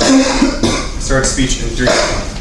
Start speech in 3 seconds.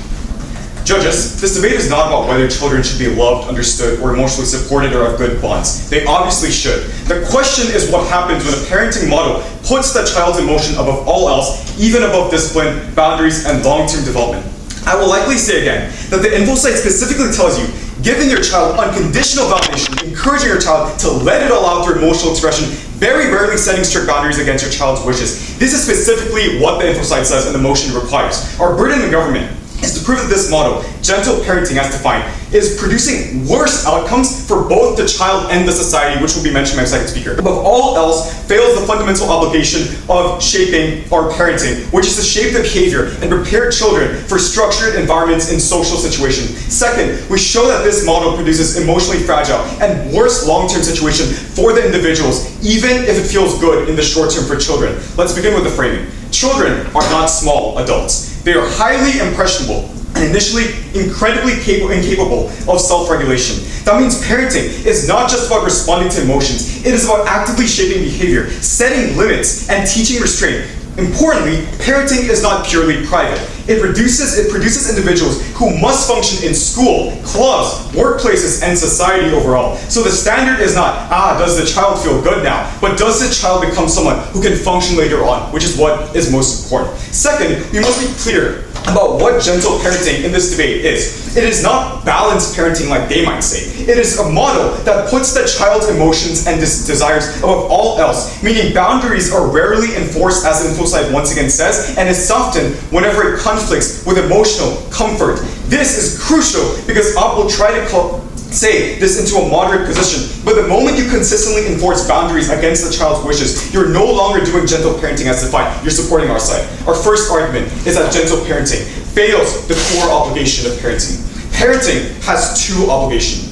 Judges, this debate is not about whether children should be loved, understood, or emotionally supported or have good bonds. They obviously should. The question is what happens when a parenting model puts the child's emotion above all else, even above discipline, boundaries, and long-term development. I will likely say again that the info site specifically tells you giving your child unconditional validation, encouraging your child to let it all out through emotional expression, very rarely setting strict boundaries against your child's wishes. This is specifically what the info site says and the motion requires. Our burden in government is to prove that this model, gentle parenting as defined, is producing worse outcomes for both the child and the society, which will be mentioned by my second speaker. Above all else, fails the fundamental obligation of shaping our parenting, which is to shape the behavior and prepare children for structured environments in social situations. Second, we show that this model produces emotionally fragile and worse long-term situation for the individuals, even if it feels good in the short term for children. Let's begin with the framing. Children are not small adults. They are highly impressionable and initially incredibly incapable of self-regulation. That means parenting is not just about responding to emotions. It is about actively shaping behavior, setting limits, and teaching restraint. Importantly, parenting is not purely private. It produces individuals who must function in school, clubs, workplaces, and society overall. So the standard is not, does the child feel good now? But does the child become someone who can function later on, which is what is most important. Second, we must be clear about what gentle parenting in this debate is. It is not balanced parenting like they might say. It is a model that puts the child's emotions and desires above all else, meaning boundaries are rarely enforced, as the info site once again says, and is softened whenever it conflicts with emotional comfort. This is crucial because Ab will try to say this into a moderate position, but the moment you consistently enforce boundaries against the child's wishes, you're no longer doing gentle parenting as defined. You're supporting our side. Our first argument is that gentle parenting fails the core obligation of parenting. Parenting has two obligations.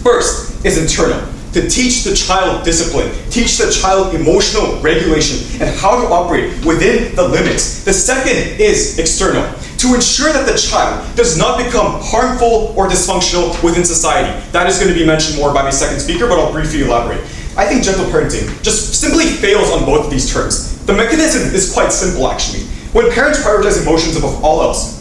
First is internal, to teach the child discipline, teach the child emotional regulation, and how to operate within the limits. The second is external, to ensure that the child does not become harmful or dysfunctional within society. That is going to be mentioned more by my second speaker, but I'll briefly elaborate. I think gentle parenting just simply fails on both of these terms. The mechanism is quite simple, actually. When parents prioritize emotions above all else,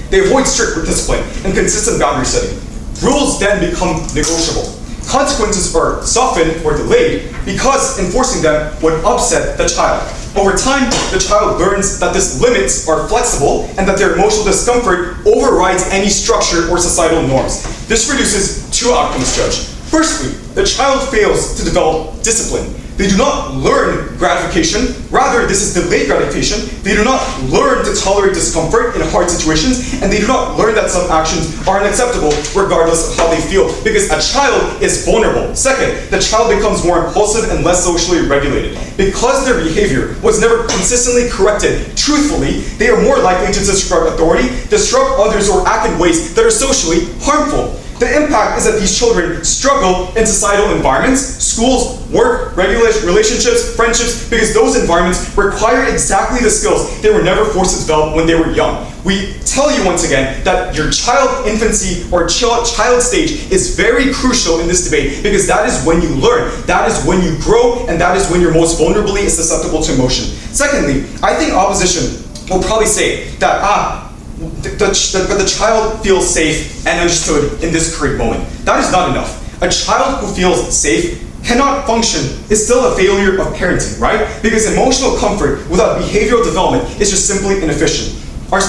they avoid strict discipline and consistent boundary setting. Rules then become negotiable. Consequences are softened or delayed because enforcing them would upset the child. Over time, the child learns that these limits are flexible and that their emotional discomfort overrides any structure or societal norms. This produces two outcomes, Judge. Firstly, the child fails to develop discipline. They do not learn gratification, rather this is delayed gratification. They do not learn to tolerate discomfort in hard situations, and they do not learn that some actions are unacceptable regardless of how they feel, because a child is vulnerable. Second, the child becomes more impulsive and less socially regulated. Because their behavior was never consistently corrected truthfully, they are more likely to disrupt authority, disrupt others, or act in ways that are socially harmful. The impact is that these children struggle in societal environments, schools, work, relationships, friendships, because those environments require exactly the skills they were never forced to develop when they were young. We tell you once again that your child infancy or child stage is very crucial in this debate, because that is when you learn, that is when you grow, and that is when you're most vulnerably susceptible to emotion. Secondly, I think opposition will probably say that the child feels safe and understood in this current moment. That is not enough. A child who feels safe cannot function is still a failure of parenting, right? Because emotional comfort without behavioral development is just simply inefficient.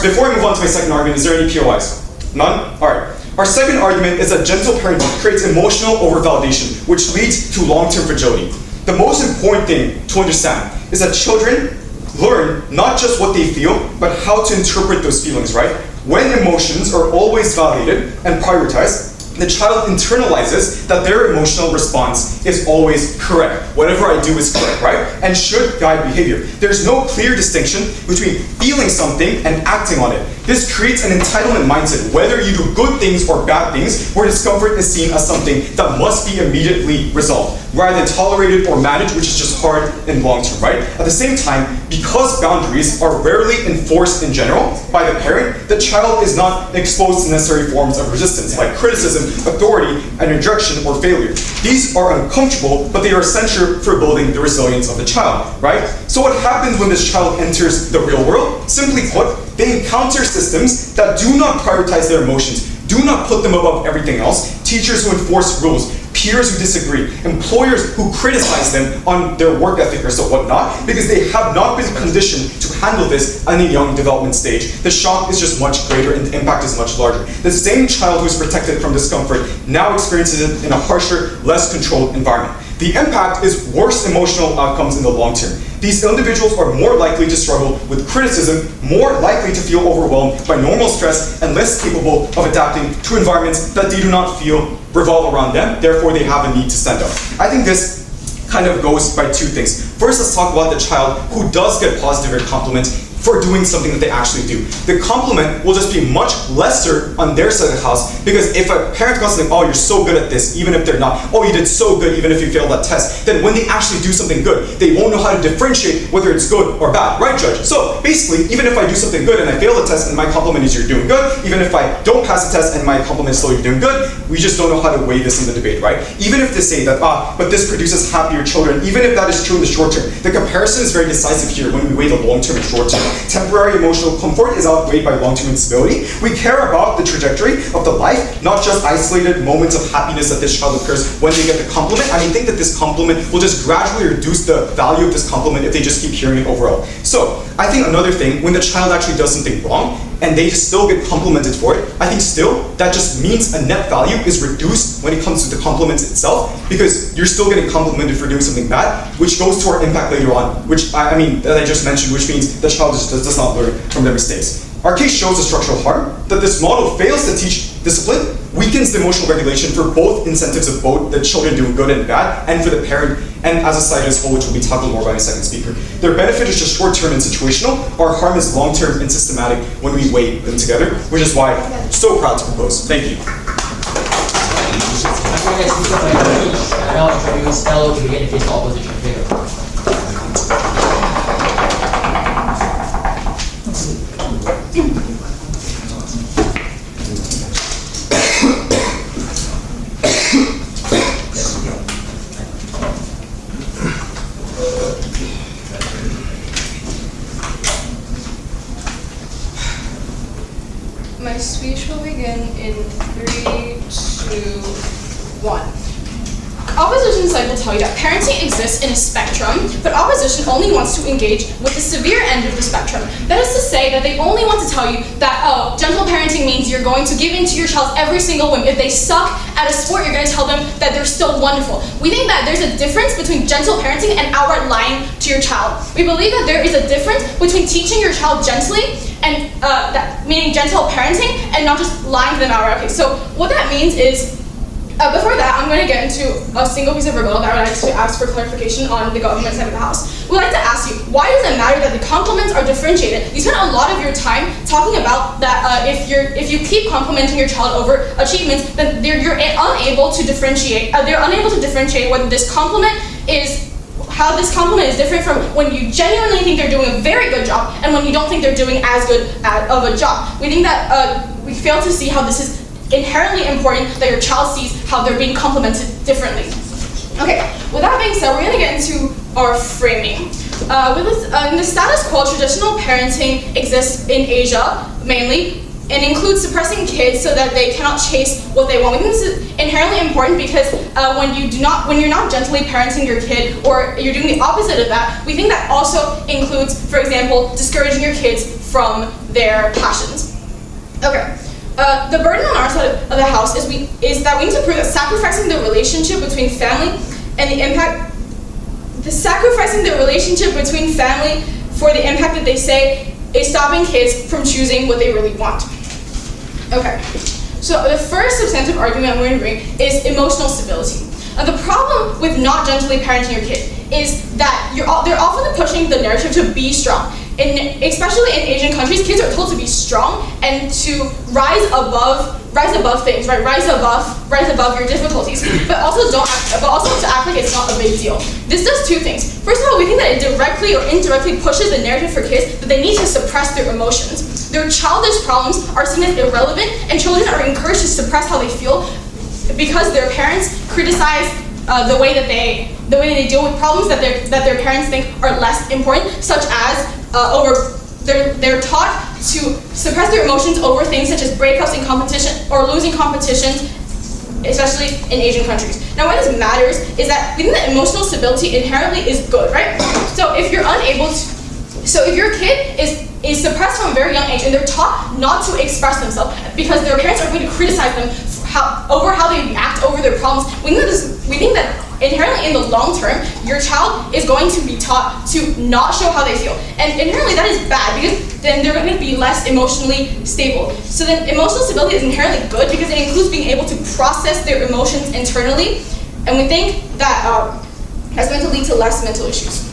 Before I move on to my second argument, is there any POIs? None? Alright. Our second argument is that gentle parenting creates emotional overvalidation, which leads to long-term fragility. The most important thing to understand is that children learn not just what they feel, but how to interpret those feelings, right? When emotions are always validated and prioritized, the child internalizes that their emotional response is always correct. Whatever I do is correct, right? And should guide behavior. There's no clear distinction between feeling something and acting on it. This creates an entitlement mindset, whether you do good things or bad things, where discomfort is seen as something that must be immediately resolved, rather than tolerated or managed, which is just hard in long term, right? At the same time, because boundaries are rarely enforced in general by the parent, the child is not exposed to necessary forms of resistance, like criticism, authority, and rejection or failure. These are uncomfortable, but they are essential for building the resilience of the child, right? So what happens when this child enters the real world? Simply put, they encounter systems that do not prioritize their emotions, do not put them above everything else, teachers who enforce rules, peers who disagree, employers who criticize them on their work ethic or so whatnot, because they have not been conditioned to handle this in a young development stage. The shock is just much greater and the impact is much larger. The same child who is protected from discomfort now experiences it in a harsher, less controlled environment. The impact is worse emotional outcomes in the long term. These individuals are more likely to struggle with criticism, more likely to feel overwhelmed by normal stress, and less capable of adapting to environments that they do not feel revolve around them, therefore they have a need to stand up. I think this kind of goes by two things. First, let's talk about the child who does get positive compliments for doing something that they actually do. The compliment will just be much lesser on their side of the house, because if a parent goes like, oh, you're so good at this, even if they're not, oh, you did so good even if you failed that test, then when they actually do something good, they won't know how to differentiate whether it's good or bad, right, Judge? So basically, even if I do something good and I fail the test and my compliment is you're doing good, even if I don't pass the test and my compliment is still you're doing good, we just don't know how to weigh this in the debate, right? Even if they say that, but this produces happier children, even if that is true in the short term, the comparison is very decisive here when we weigh the long term and short term. Temporary emotional comfort is outweighed by long-term instability. We care about the trajectory of the life, not just isolated moments of happiness that this child occurs when they get the compliment. And I think that this compliment will just gradually reduce the value of this compliment if they just keep hearing it overall. So I think another thing, when the child actually does something wrong and they still get complimented for it, I think still that just means a net value is reduced when it comes to the compliments itself, because you're still getting complimented for doing something bad, which goes to our impact later on, which I mean that I just mentioned, which means the child just does not learn from their mistakes. Our case shows the structural harm that this model fails to teach discipline, weakens the emotional regulation for both incentives of both the children doing good and bad, and for the parent, and as a society as a whole, which will be tackled more by my second speaker. Their benefit is just short-term and situational. Our harm is long-term and systematic when we weigh them together, which is why I'm so proud to propose. Thank you. After you guys speak up on each, I'll introduce Elo to begin his opposition. My speech will begin in 3, 2, 1. Opposition side will tell you that parenting exists in a spectrum, but opposition only wants to engage with the severe end of the spectrum. That is to say that they only want to tell you that, oh, gentle parenting means you're going to give in to your child's every single whim. If they suck at a sport, you're going to tell them that they're still wonderful. We think that there's a difference between gentle parenting and outright lying to your child. We believe that there is a difference between teaching your child gently and meaning gentle parenting and not just lying to them outright. Okay, so what that means is, before that, I'm going to get into a single piece of rebuttal that I would like to ask for clarification on the government side of the house. We'd like to ask you, why does it matter that the compliments are differentiated? You spend a lot of your time talking about that if you keep complimenting your child over achievements, then you're unable to differentiate. They're unable to differentiate whether this compliment is how this compliment is different from when you genuinely think they're doing a very good job and when you don't think they're doing as good of a job. We think that we fail to see how this is inherently important that your child sees how they're being complimented differently. Okay, with that being said, we're going to get into our framing. In the status quo, traditional parenting exists in Asia mainly, and includes suppressing kids so that they cannot chase what they want. We think this is inherently important because when you're not gently parenting your kid, or you're doing the opposite of that, we think that also includes, for example, discouraging your kids from their passions. Okay. The burden on our side of the house is that we need to prove that sacrificing the relationship between family and sacrificing the relationship between family for the impact that they say is stopping kids from choosing what they really want. Okay, so the first substantive argument I'm going to bring is emotional stability. The problem with not gently parenting your kid is that they're often pushing the narrative to be strong. Especially in Asian countries, kids are told to be strong and to rise above things, right? Rise above your difficulties, but also to act like it's not a big deal. This does two things. First of all, we think that it directly or indirectly pushes the narrative for kids that they need to suppress their emotions. Their childish problems are seen as irrelevant, and children are encouraged to suppress how they feel because their parents criticize the way that they deal with problems that their parents think are less important, such as they're taught to suppress their emotions over things such as breakups in competition or losing competitions, especially in Asian countries. Now, why this matters is that we think that emotional stability inherently is good, right? So if you're unable to, so if your kid is suppressed from a very young age and they're taught not to express themselves because their parents are going to criticize them over how they react over their problems, we think that inherently in the long term, your child is going to be taught to not show how they feel. And inherently that is bad because then they're going to be less emotionally stable. So then emotional stability is inherently good because it includes being able to process their emotions internally. And we think that that's going to lead to less mental issues.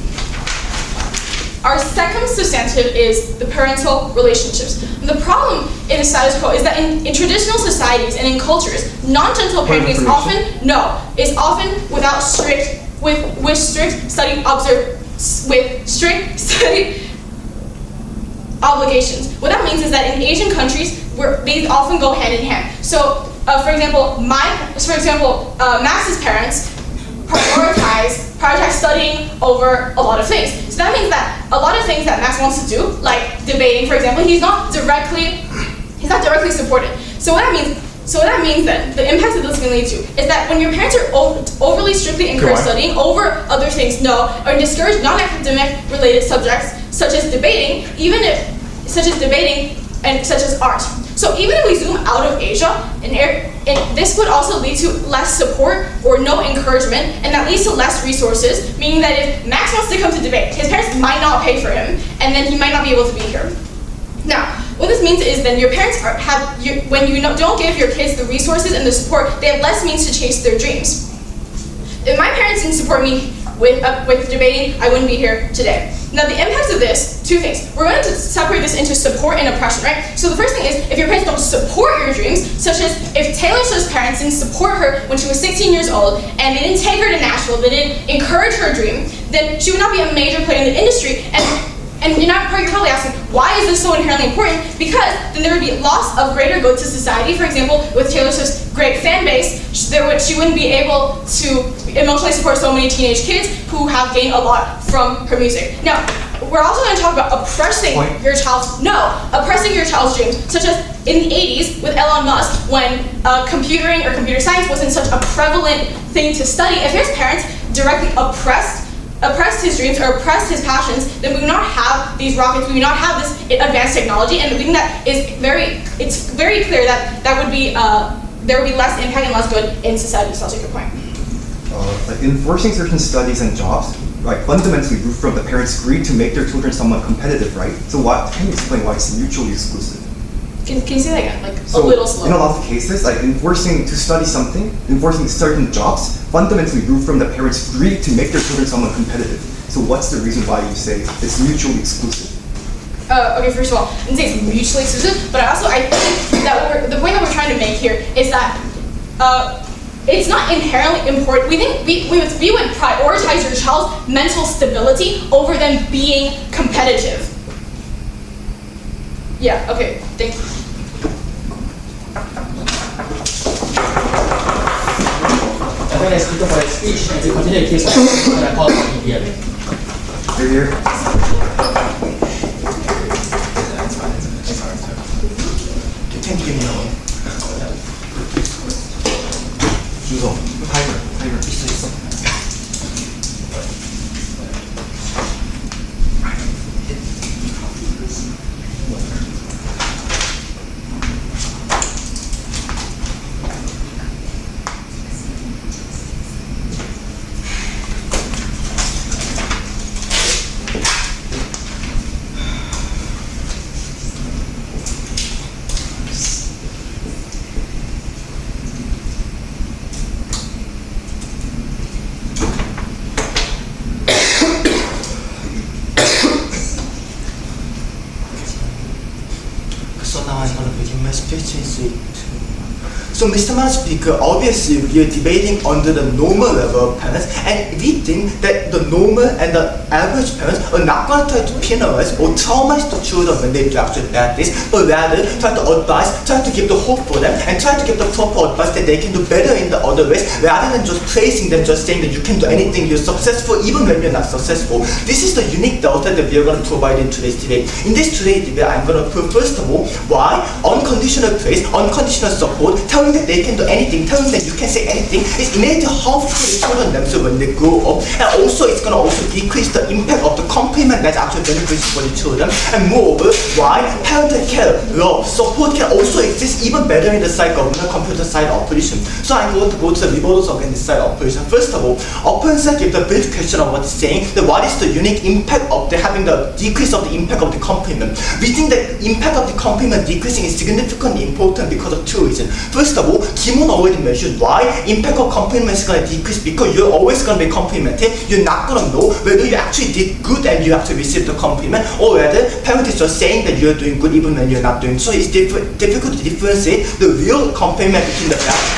Our second substantive is the parental relationships. And the problem in the status quo is that in traditional societies and in cultures, non-gentle parenting is often without strict study obligations. What that means is that in Asian countries, these often go hand in hand. So, for example, Max's parents prioritize studying over a lot of things. So that means that a lot of things that Max wants to do, like debating, for example, he's not directly supported. So what that means then, the impact that this can lead to is that when your parents are overly strictly encourage studying over other things, or discourage non-academic related subjects such as debating, and such as art. So even if we zoom out of Asia, this would also lead to less support or no encouragement, and that leads to less resources, meaning that if Max wants to come to debate, his parents might not pay for him, and then he might not be able to be here. Now, what this means is then your parents when you don't give your kids the resources and the support, they have less means to chase their dreams. If my parents didn't support me with debating, I wouldn't be here today. Now the impacts of this, two things. We're going to separate this into support and oppression, right? So the first thing is, if your parents don't support your dreams, such as if Taylor Swift's parents didn't support her when she was 16 years old, and they didn't take her to Nashville, they didn't encourage her dream, then she would not be a major player in the industry. And you're probably asking, why is this so inherently important? Because then there would be loss of greater good to society. For example, with Taylor Swift's great fan base, she wouldn't be able to emotionally support so many teenage kids who have gained a lot from her music. Now, we're also going to talk about oppressing your child's dreams, such as in the 80s with Elon Musk, when computing or computer science wasn't such a prevalent thing to study. If his parents directly oppressed his dreams or oppressed his passions, then we would not have these rockets, we would not have this advanced technology, and we think that it's very clear that there would be less impact and less good in society. So I'll take your point. Like enforcing certain studies and jobs, like fundamentally root from the parents' greed to make their children somewhat competitive, right? So can you explain why it's mutually exclusive? Can you say that again, like a little slower? In a lot of cases, like enforcing certain jobs, fundamentally root from the parents' greed to make their children somewhat competitive. So what's the reason why you say it's mutually exclusive? Okay, first of all, I didn't say it's mutually exclusive, but I think that the point that we're trying to make here is that it's not inherently important. We think we would prioritize your child's mental stability over them being competitive. Yeah, okay, thank you. Thanks, Tido, for your speech, and we continue the case when I call it media. You're here. Can't give me another one. 주소. 타이머. 있어. So So Mr. Madam Speaker, obviously we are debating under the normal level of parents, and we think that the normal and the average parents are not going to try to penalize or traumatize the children when they do actually bad things, but rather try to advise, try to give the hope for them, and try to give the proper advice that they can do better in the other ways, rather than just praising them, just saying that you can do anything, you're successful even when you're not successful. This is the unique delta that we are going to provide in today's debate. In this today's debate, I'm going to prove first of all why unconditional praise, unconditional support, telling that they can do anything, telling that you can say anything is innately harmful to the children themselves when they grow up, and also it's going to also decrease the impact of the compliment that's actually beneficial for the children. And moreover, why parental care, love, support can also exist even better in the side government compared to side opposition. So I'm going to go to the rebuttals against this side opposition. First of all, opponents give the brief question of what it's saying, that what is the unique impact of the having the decrease of the impact of the compliment. We think that impact of the compliment decreasing is significantly important because of two reasons. First of all, Kim already mentioned why impact of compliment is going to decrease, because you're always going to be complimented. You're not going to know whether you actually did good and you actually received the compliment, or whether parent is just saying that you're doing good even when you're not doing so. It's difficult to differentiate the real compliment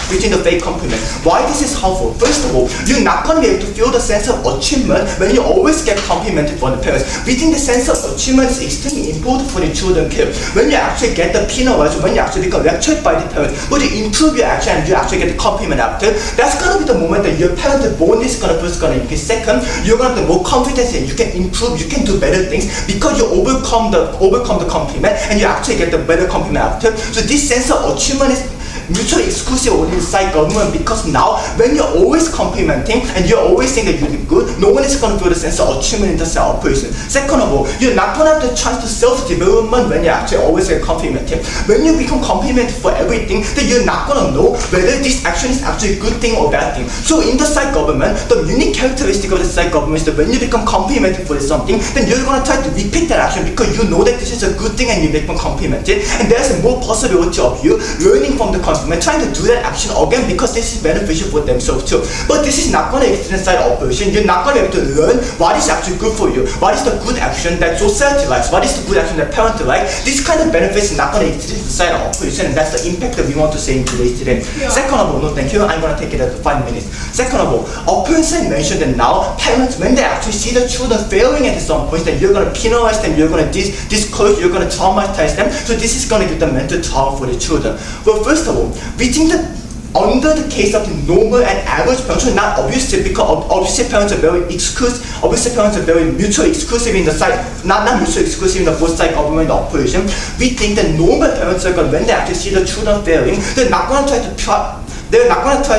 between the fake compliment. Why this is harmful? First of all, you're not going to be able to feel the sense of achievement when you always get complimented from the parents. We think the sense of achievement is extremely important for the children care. When you actually get the penalized, when you actually become lectured by the parents, when you improve your action and you actually get the compliment after, that's going to be the moment that your parent bond is going to first going to increase. Second, you're going to have more confidence and you can improve, you can do better things because you overcome the compliment and you actually get the better compliment after. So this sense of achievement is mutually exclusive within side government, because now when you're always complimenting and you're always saying that you did good, no one is going to feel the sense of achievement in the side operation. Second of all, you're not going to have the chance to self-development when you actually always get complimented. When you become complimented for everything, then you're not going to know whether this action is actually a good thing or bad thing. So in the side government, the unique characteristic of the side government is that when you become complimented for something, then you're going to try to repeat that action because you know that this is a good thing and you become complimented, and there's more possibility of you learning from the compliment, trying to do that action again because this is beneficial for themselves too. But this is not going to exist inside operation. You're not going to be able to learn what is actually good for you, what is the good action that society likes, what is the good action that parents like. This kind of benefits is not going to exist inside operation, and that's the impact that we want to say in today's today. Yeah. Second of all, no thank you, I'm going to take it at 5 minutes. Second of all, opponents mentioned that now parents, when they actually see the children failing at some point, then you're going to penalize them, you're going to discourage, you're going to traumatize them. So this is going to give them mental trauma for the children. Well, first of all, we think that under the case of the normal and average parents, not obviously, because obviously parents are very exclusive, obviously parents are very mutually exclusive in the side, not mutually exclusive in the both side government operation. We think that normal parents are going, when they actually see the children failing, they're not going to try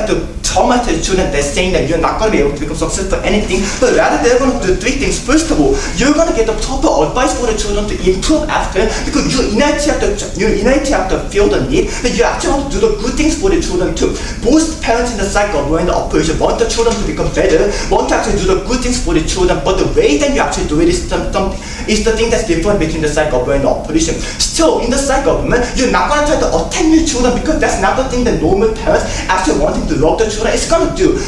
to traumatize children. They're saying that you're not going to be able to become successful for anything, but rather they're going to do three things. First of all, you're going to get the proper advice for the children to improve after, because you innately have to feel the need that you actually want to do the good things for the children too. Both parents in the cycle when the operation want the children to become better, want to actually do the good things for the children, but the way that you actually do it is the thing that's different between the side government and the operation. Still, in the side government, you're not going to try to attend your children because that's not the thing that normal parents actually wanting to love the children. It's going to do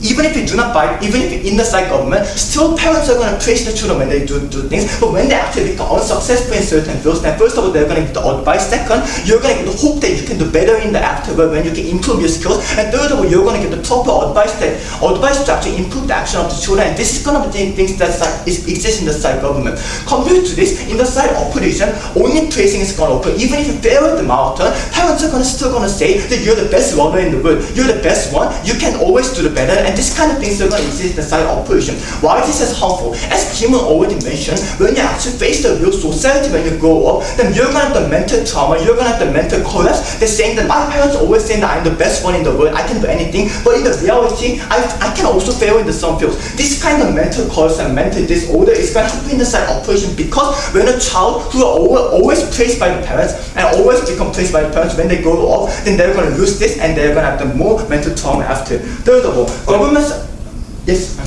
even if you do not buy, even if you're in the side government, still parents are going to praise the children when they do things. But when they actually become unsuccessful in certain fields, then first of all, they're going to get the advice. Second, you're going to get the hope that you can do better in the afterward when you can improve your skills. And third of all, you're going to get the proper advice to actually improve the action of the children. And this is going to be things that exist in the side government. Compared to this, in the side operation, only praising is going to occur. Even if you fail at the marathon, parents are still going to say that you're the best runner in the world. You're the best one. You can always do the better. And this kind of things are going to exist inside operation. Why this is harmful? As Kim already mentioned, when you actually face the real society when you grow up, then you're going to have the mental trauma, you're going to have the mental collapse. They're saying that my parents always saying that I'm the best one in the world, I can do anything, but in the reality, I can also fail in some fields. This kind of mental collapse and mental disorder is going to happen inside operation, because when a child who are always praised by the parents and always become praised by the parents, when they grow up, then they're going to lose this and they're going to have the more mental trauma after. Third of all, governments. Yes.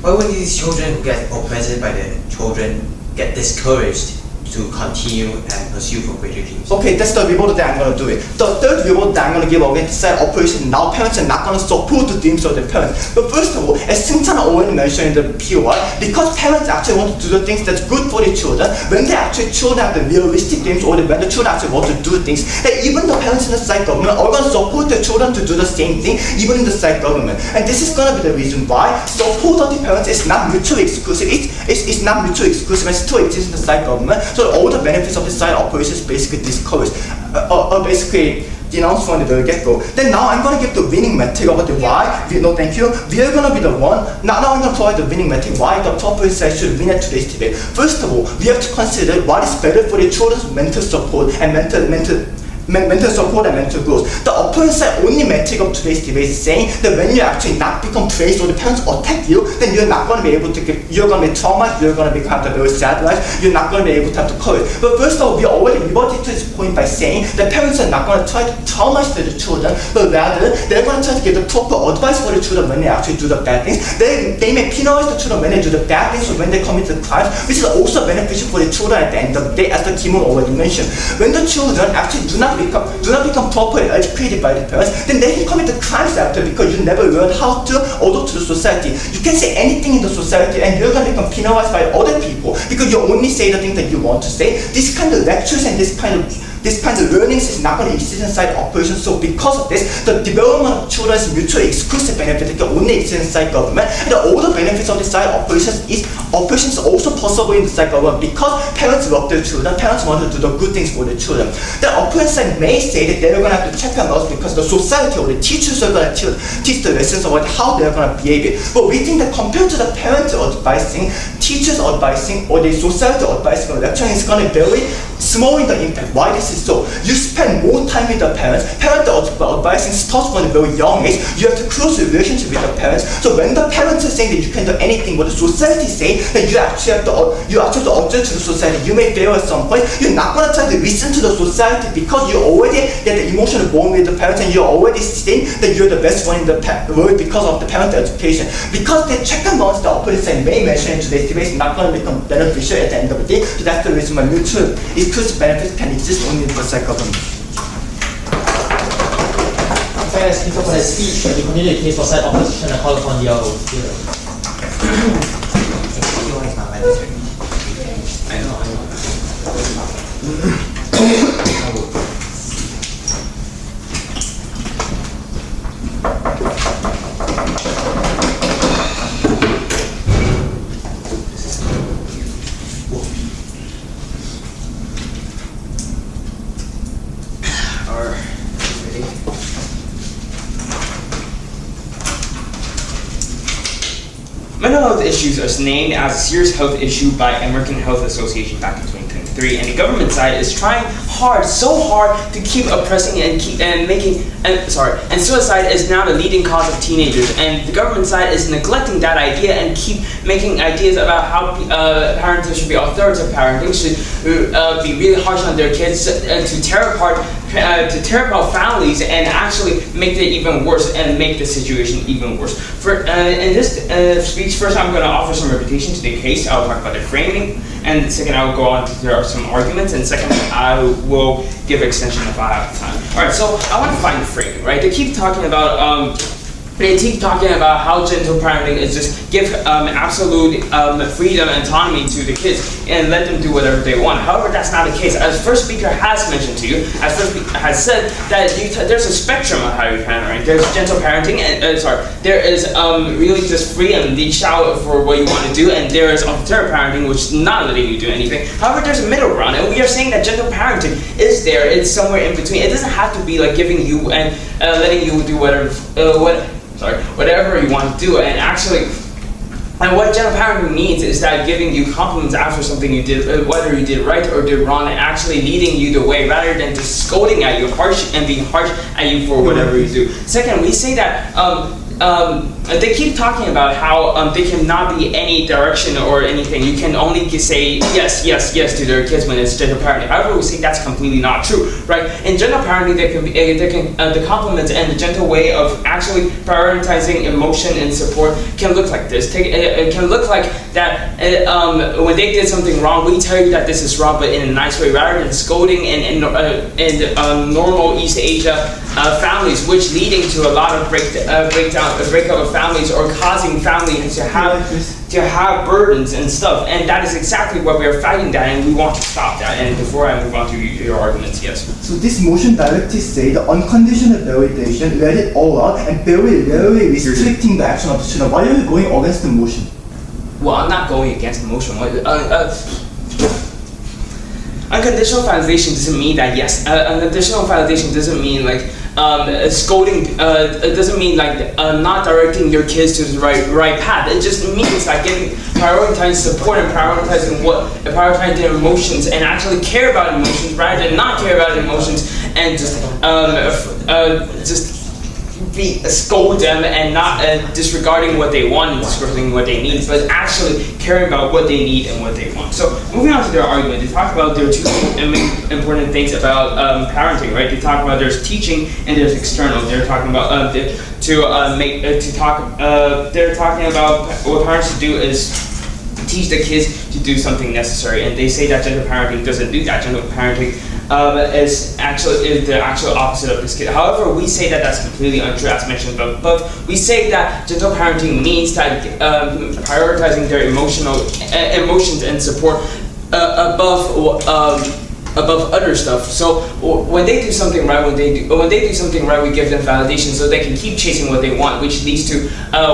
Why would these children who get oppressed by the children get discouraged to continue and pursue for greater dreams. Okay, that's the reward that I'm going to do it. The third reward that I'm going to give against side operation, now parents are not going to support the dreams of their parents. But first of all, as Singchan already mentioned in the POI, because parents actually want to do the things that's good for the children, when they actually children have the realistic dreams or when the children actually want to do things, that even the parents in the side government are going to support their children to do the same thing, even in the side government. And this is going to be the reason why support of the parents is not mutually exclusive. It's not mutually exclusive and still exists in the side government. So all the benefits of the side operations basically discouraged, basically denounced from the very get-go. Then now I'm going to give the winning metric about the why. No, thank you. We are going to be the one. Now I'm going to provide the winning metric why the appropriate side should win at today's debate. First of all, we have to consider what is better for the children's mental support and mental support and mental growth. The opposite side only metric of today's debate is saying that when you actually not become praised or the parents attack you, then you're not going to be able to you're going to be traumatized, you're going to become a very sad life, you're not going to be able to have the courage. But first of all, we already reverted to this point by saying that parents are not going to try to traumatize the children, but rather they're going to try to give the proper advice for the children when they actually do the bad things. They may penalize the children when they do the bad things or when they commit the crimes, which is also beneficial for the children at the end of the day, as the Kim already mentioned. When the children actually do not become properly educated by the parents, then they can commit the crimes after because you never learn how to order to the society. You can say anything in the society and you're going to become penalized by other people because you only say the things that you want to say. This kind of lectures and this kind of learnings is not going to exist inside operations. So because of this, the development of children's mutually exclusive benefit can only exist inside government. And all the benefits of the side operations is also possible in the side government because parents love their children, parents want to do the good things for their children. The operations side may say that they're going to have to check on us because the society or the teachers are going to teach the lessons about how they're going to behave it. But we think that compared to the parents advising, teachers advising, or the society advising or lecturing is going to be very small in the impact. Why this is so? You spend more time with the parents. Parent advising starts from a very young age. You have to close relationship with the parents. So when the parents are saying that you can do anything what the society say, then you actually have to adjust to the society. You may fail at some point. You're not going to try to listen to the society because you already get the emotional bond with the parents and you're already saying that you're the best one in the world because of the parent education. Because the check and balance the opposite side may mention in today's debate is not going to become beneficial at the end of the day. So that's the reason why mutual exclusive benefits can exist only in the side government. Thanks, Tido, for that speech. We continue the case for side opposition and call upon your hero. POI is not mandatory. I know. Mental health issues are named as a serious health issue by American Health Association back in 2023, and the government side is trying so hard to keep oppressing and suicide is now the leading cause of teenagers, and the government side is neglecting that idea and keep making ideas about how parenting should be authoritative parenting, should be really harsh on their kids, to tear apart families and actually make it even worse and make the situation even worse. In this speech, first I'm going to offer some refutation to the case. I'll talk about the framing, and second I will go on to there are some arguments, and second I will give extension if I have time. All right, so I want to find the framing, right? They keep talking about how gentle parenting is just give absolute freedom and autonomy to the kids and let them do whatever they want. However, that's not the case. As first speaker has mentioned to you, as first speaker has said, that there's a spectrum of how you parent, right? There's gentle parenting, and there is really just free and leash out for what you want to do, and there is authoritarian parenting, which is not letting you do anything. However, there's a middle ground, and we are saying that gentle parenting is there. It's somewhere in between. It doesn't have to be like giving you and letting you do whatever you want to do, and what gentle parenting means is that giving you compliments after something you did, whether you did right or did wrong, and actually leading you the way rather than just scolding at you, being harsh at you for whatever you do. Second, we say that they keep talking about how there cannot be any direction or anything. You can only say yes, yes, yes to their kids when it's gentle parenting. However, we say that's completely not true, right? In gentle parenting, the compliments and the gentle way of actually prioritizing emotion and support can look like this. It can look like that when they did something wrong, we tell you that this is wrong, but in a nice way, rather than scolding in normal East Asia families, which leading to a lot of breakup of families or causing families to have burdens and stuff. And that is exactly what we are fighting that, and we want to stop that. And before I move on to your arguments, yes. So this motion directly say the unconditional validation, let it all out, and very rarely restricting the action of the student. Why are you going against the motion? Well, I'm not going against the motion. Unconditional validation doesn't mean that yes. Unconditional validation doesn't mean like scolding. It doesn't mean like not directing your kids to the right path. It just means like prioritizing support and prioritizing their emotions and actually care about emotions rather than not care about emotions and just scold them and not disregarding what they want and disregarding what they need, but actually caring about what they need and what they want. So moving on to their argument, they talk about there are two important things about parenting, right? They talk about there's teaching and there's external. They're talking about they're talking about what parents should do is teach the kids to do something necessary, and they say that gentle parenting doesn't do that. Gentle parenting is the actual opposite of this kid. However, we say that that's completely untrue, as mentioned above. We say that gentle parenting means that prioritizing their emotions and support above other stuff. So when they do something right, when they do something right, we give them validation so they can keep chasing what they want, which leads to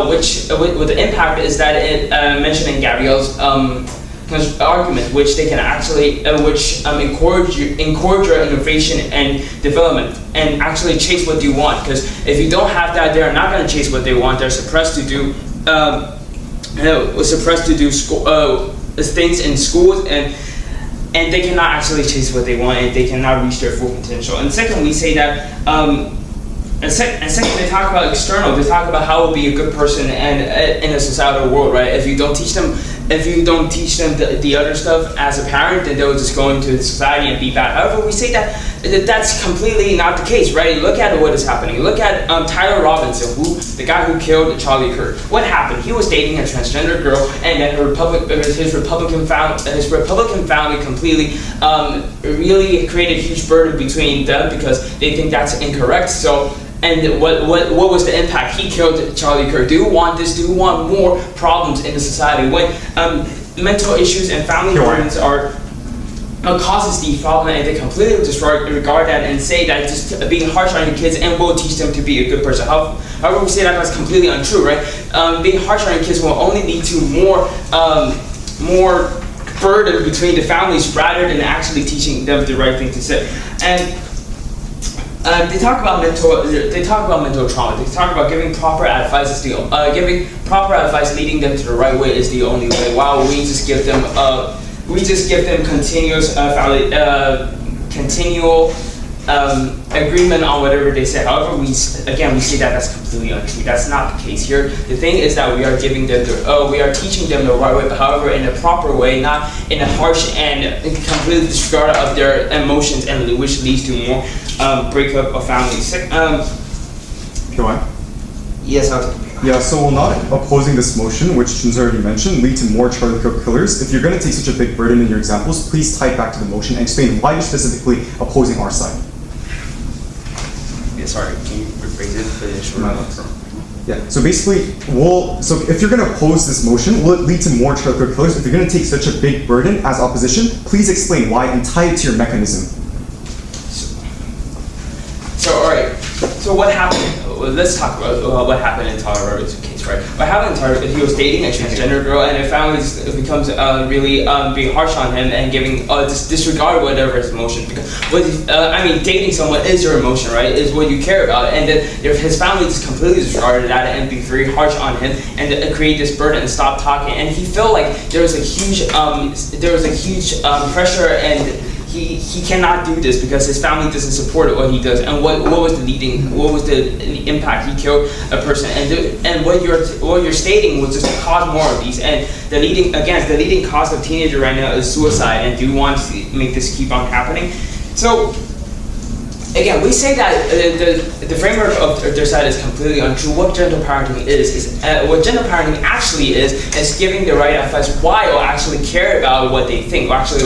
with the impact is that it mentioned in Gabrielle's argument, which they can actually encourage your innovation and development and actually chase what you want. Because if you don't have that, they're not going to chase what they want. They're suppressed to do things in schools, and they cannot actually chase what they want, and they cannot reach their full potential. And second, we say that and second, they talk about external. They talk about how to be a good person and in a societal world, right? If you don't teach them the other stuff as a parent, then they'll just go into society and be bad. However, we say that that's completely not the case, right? Look at what is happening. Look at Tyler Robinson, the guy who killed Charlie Kirk. What happened? He was dating a transgender girl, and then his Republican family completely really created a huge burden between them because they think that's incorrect. So. And what was the impact? He killed Charlie Kirk. Do you want this? Do you want more problems in the society? When mental issues and family burdens causes these problems, and they completely disregard that and say that just being harsh on your kids and will teach them to be a good person. However, we say that that's completely untrue, right? Being harsh on your kids will only lead to more burden between the families rather than actually teaching them the right thing to say. And they talk about mental trauma. They talk about giving proper advice leading them to the right way is the only way. While we just give them continual agreement on whatever they say. However, we see that that's completely untrue. That's not the case here. The thing is that we are giving them we are teaching them the right way, but however in a proper way, not in a harsh and completely disregard of their emotions, and which leads to more breakup of families. Yes, I'll take it. Yeah, so we're not opposing this motion, which Jun's already mentioned, lead to more Charlie Kirk killers. If you're going to take such a big burden in your examples, please tie it back to the motion and explain why you're specifically opposing our side. Yeah, sorry, can you rephrase it for the short term? Yeah, so basically, so if you're going to oppose this motion, will it lead to more Charlie Kirk killers? If you're going to take such a big burden as opposition, please explain why and tie it to your mechanism. So all right. So what happened? Let's talk about what happened in Tyler Robinson's case, right? What happened in Tyler? He was dating a transgender girl, and the family becomes really being harsh on him and giving disregard whatever his emotion. Because dating someone is your emotion, right? Is what you care about, and then his family just completely disregarded that and be very harsh on him and create this burden and stop talking. And he felt like there was a huge pressure and. he cannot do this because his family doesn't support what he does. And what was the impact? He killed a person, and what you're stating was just to cause more of these. And the leading cause of teenager right now is suicide. And do you want to make this keep on happening? So again, we say that the framework of their side is completely untrue. What gentle parenting is what gentle parenting actually is giving the right advice while actually care about what they think, or actually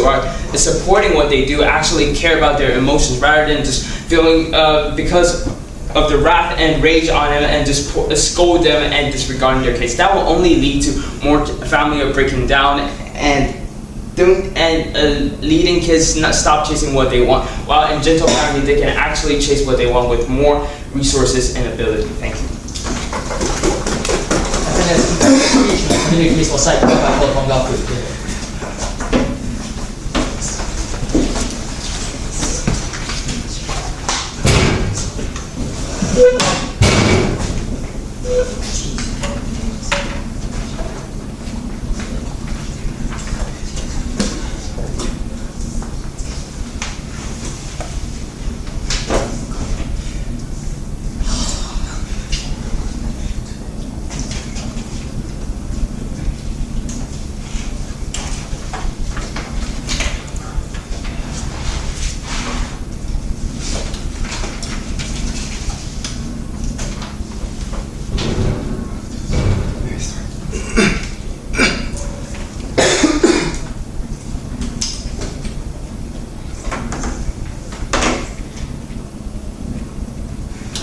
is supporting what they do, actually care about their emotions rather than just feeling because of the wrath and rage on them and just scold them and disregarding their kids. That will only lead to more family breaking down and leading kids not stop chasing what they want. While in gentle parenting, they can actually chase what they want with more resources and ability. Thank you. FNS continue case for side from Gulf.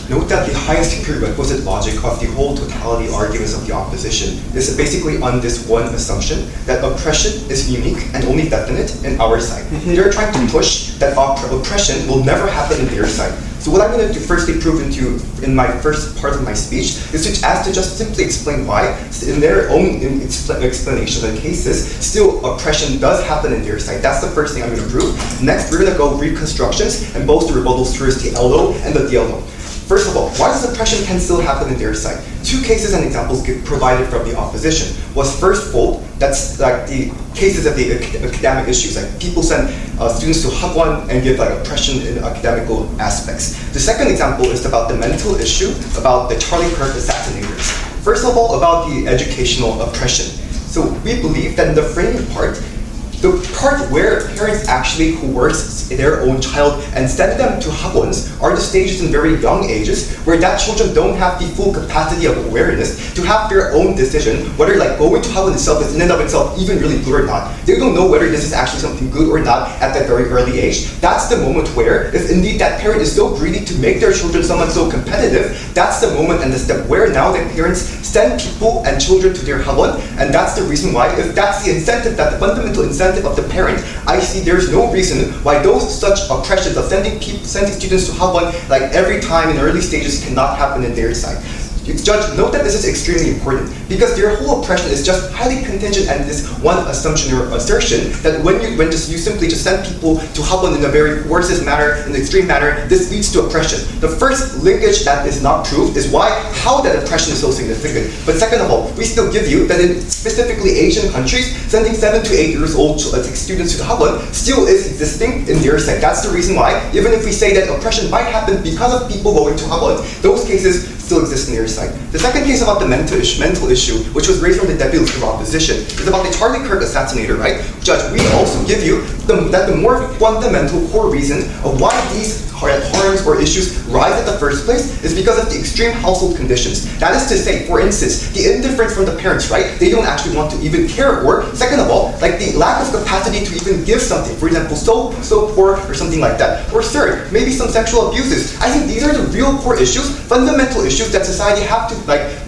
Note that the highest prerequisite logic of the whole totality arguments of the opposition is basically on this one assumption that oppression is unique and only definite in our side. They're trying to push that oppression will never happen in their side. So what I'm going to firstly prove in my first part of my speech is to just simply explain why, in their own explanations and cases, still oppression does happen in their side. That's the first thing I'm going to prove. Next, we're going to go reconstructions and both the rebuttals towards the LO and the DLO. First of all, why does oppression can still happen in their side? Two cases and examples provided from the opposition was first fold, that's like the cases of the academic issues, like people send students to Hagwon and give like oppression in academical aspects. The second example is about the mental issue, about the Charlie Kirk assassinators. First of all, about the educational oppression. So we believe that in the framing part, the part where parents actually coerce their own child and send them to hagwons are the stages in very young ages where that children don't have the full capacity of awareness to have their own decision, whether like going to hagwon itself is in and of itself even really good or not. They don't know whether this is actually something good or not at that very early age. That's the moment where, if indeed that parent is so greedy to make their children someone so competitive, that's the moment and the step where now the parents send people and children to their hagwon, and that's the reason why, if that's the incentive, that the fundamental incentive of the parent, I see there's no reason why those such oppressions of sending students to hagwon like every time in early stages cannot happen in their side. Judge, note that this is extremely important because their whole oppression is just highly contingent on this one assumption or assertion that when you simply just send people to hagwon in a very coercive manner, in an extreme manner, this leads to oppression. The first linkage that is not proved is how that oppression is so significant. But second of all, we still give you that in specifically Asian countries, sending 7 to 8 years old students to hagwon still is existing in their side. That's the reason why, even if we say that oppression might happen because of people going to hagwon, those cases still exist in their side. The second case about the mental issue, which was raised from the deputy of opposition, is about the Charlie Kirk assassinator, right? Judge, we also give you that the more fundamental core reason of why these harms or issues rise at the first place is because of the extreme household conditions. That is to say, for instance, the indifference from the parents, right? They don't actually want to even care, or second of all, like the lack of capacity to even give something. For example, so poor or something like that. Or third, maybe some sexual abuses. I think these are the real core issues, fundamental issues that society have to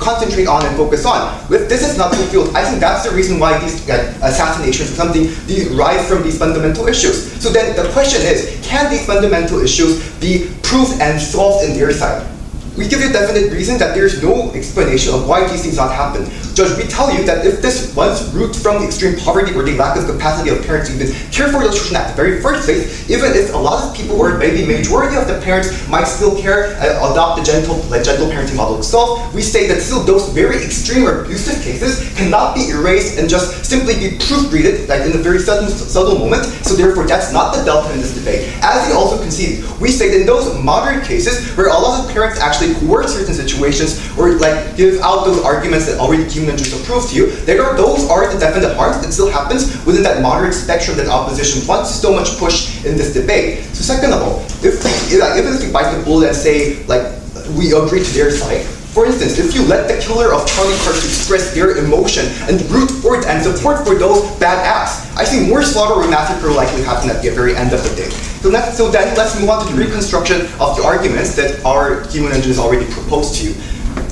concentrate on and focus on. If this is not fulfilled, I think that's the reason why these assassinations or something rise from these fundamental issues. So then the question is, can these fundamental issues be proved and solved in their side? we give you a definite reason that there's no explanation of why these things not happen. Judge, we tell you that if this was root from the extreme poverty or the lack of capacity of parents to even care for their children at the very first place, even if a lot of people or maybe majority of the parents might still care and adopt the gentle parenting model itself, we say that still those very extreme or abusive cases cannot be erased and just simply be proofreaded like in a very subtle moment. So therefore, that's not the delta in this debate. As he also concedes, we say that in those moderate cases where a lot of parents actually coerce certain situations or like give out those arguments that already human just approved to you, those are the definite harms that still happens within that moderate spectrum that opposition wants to so much push in this debate. So second of all, even if we bite the bullet and say like we agree to their side, for instance, if you let the killer of Charlie Kirk express their emotion and root for it and support for those bad acts, I think more slaughter or massacre will likely happen at the very end of the day. So then let's move on to the reconstruction of the arguments that our human engine has already proposed to you.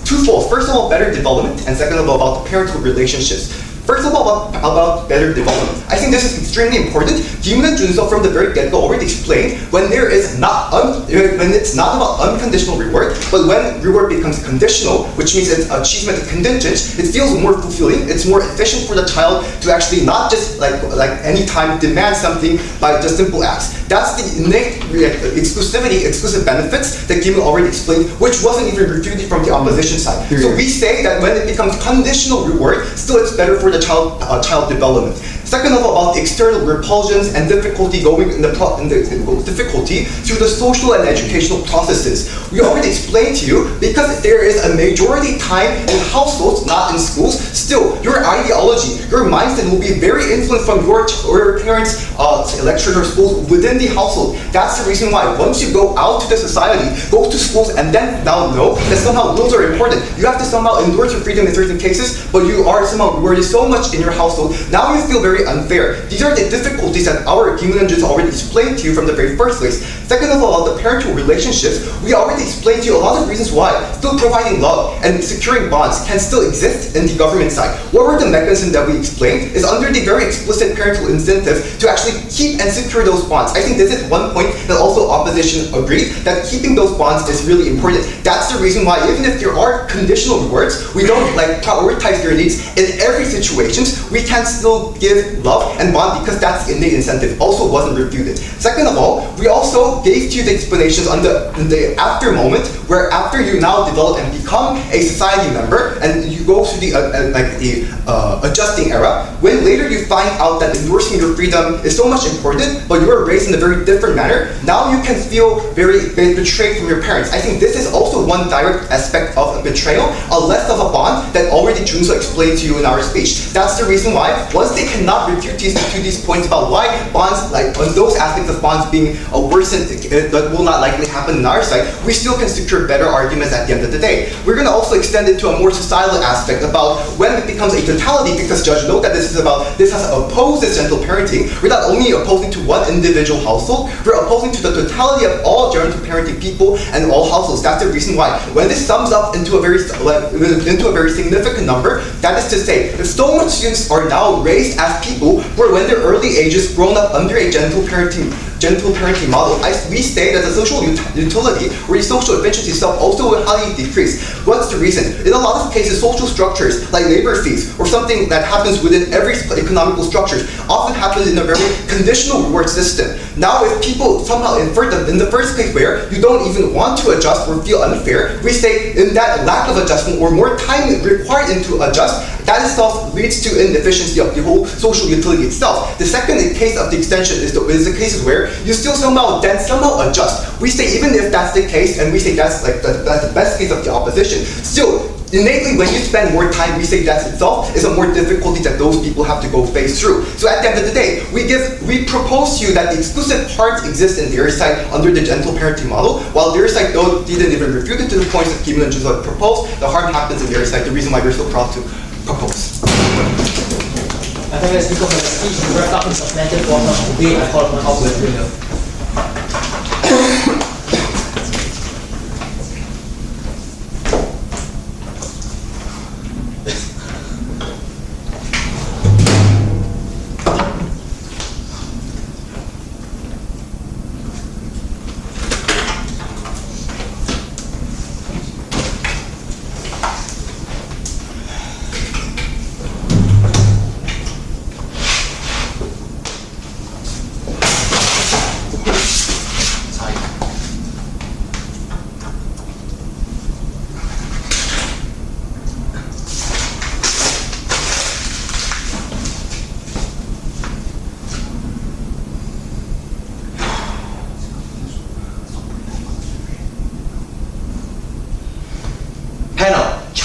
Twofold. First of all, better development, and second of all, about the parental relationships. First of all, about better development. I think this is extremely important. Human Junso from the very get-go already explained when it's not about unconditional reward, but when reward becomes conditional, which means its achievement is contingent, it feels more fulfilling. It's more efficient for the child to actually not just like any time demand something by just simple acts. That's the innate exclusive benefits that Kim already explained, which wasn't even refuted from the opposition side. So we say that when it becomes conditional reward, still it's better for the child development. Second of all, about the external repulsions and difficulty difficulty through the social and educational processes. We already explained to you, because there is a majority time in households, not in schools, still your ideology, your mindset will be very influenced from your parents' lectures or schools within the household. That's the reason why once you go out to the society, go to schools, and then now know that somehow rules are important. You have to somehow endorse your freedom in certain cases, but you are somehow rewarded so much in your household. Now you feel very unfair. These are the difficulties that our human engines already explained to you from the very first place. Second of all, the parental relationships, we already explained to you a lot of reasons why still providing love and securing bonds can still exist in the government side. What were the mechanisms that we explained is under the very explicit parental incentive to actually keep and secure those bonds. I think this is one point that also opposition agreed, that keeping those bonds is really important. That's the reason why even if there are conditional rewards, we don't prioritize their needs in every situation. We can still give love and bond because that's the innate incentive. Also wasn't refuted. Second of all, we also gave to you the explanations on the after moment, where after you now develop and become a society member and you go through the adjusting era, when later you find out that endorsing your freedom is so much important, but you were raised in a very different manner, now you can feel very betrayed from your parents. I think this is also one direct aspect of a betrayal, a less of a bond that already Junso explained to you in our speech. That's the reason why, once they cannot refute these points about why bonds, like on those aspects of bonds being worsened, that will not likely happen in our side, we still can secure better arguments at the end of the day. We're going to also extend it to a more societal aspect about when it becomes a totality, because Judge, note that this has opposed this gentle parenting. We're not only opposing to one individual household, we're opposing to the totality of all gentle parenting people and all households. That's the reason why, when this sums up into a very significant number, that is to say, if so much students are now raised as people who are, when their early ages, grown up under a gentle parenting model, we say that the social utility or the social efficiency itself also will highly decrease. What's the reason? In a lot of cases, social structures like labor fees or something that happens within every economical structure often happens in a very conditional reward system. Now, if people somehow infer that in the first place where you don't even want to adjust or feel unfair, we say in that lack of adjustment or more time required to adjust, that itself leads to inefficiency of the whole social utility itself. The second case of the extension is the cases where you still somehow adjust. We say even if that's the case, and we say that's the best case of the opposition, still innately when you spend more time, we say that itself is a more difficulty that those people have to go face through. So at the end of the day, we propose to you that the exclusive parts exist in their side under the gentle parenting model, while their side didn't even refute it to the points that Kim and Junso proposed. The harm happens in their side. The reason why we're so proud to propose. I think let's speak of the speech to wrap up in substantive form of debate. I call upon our leader.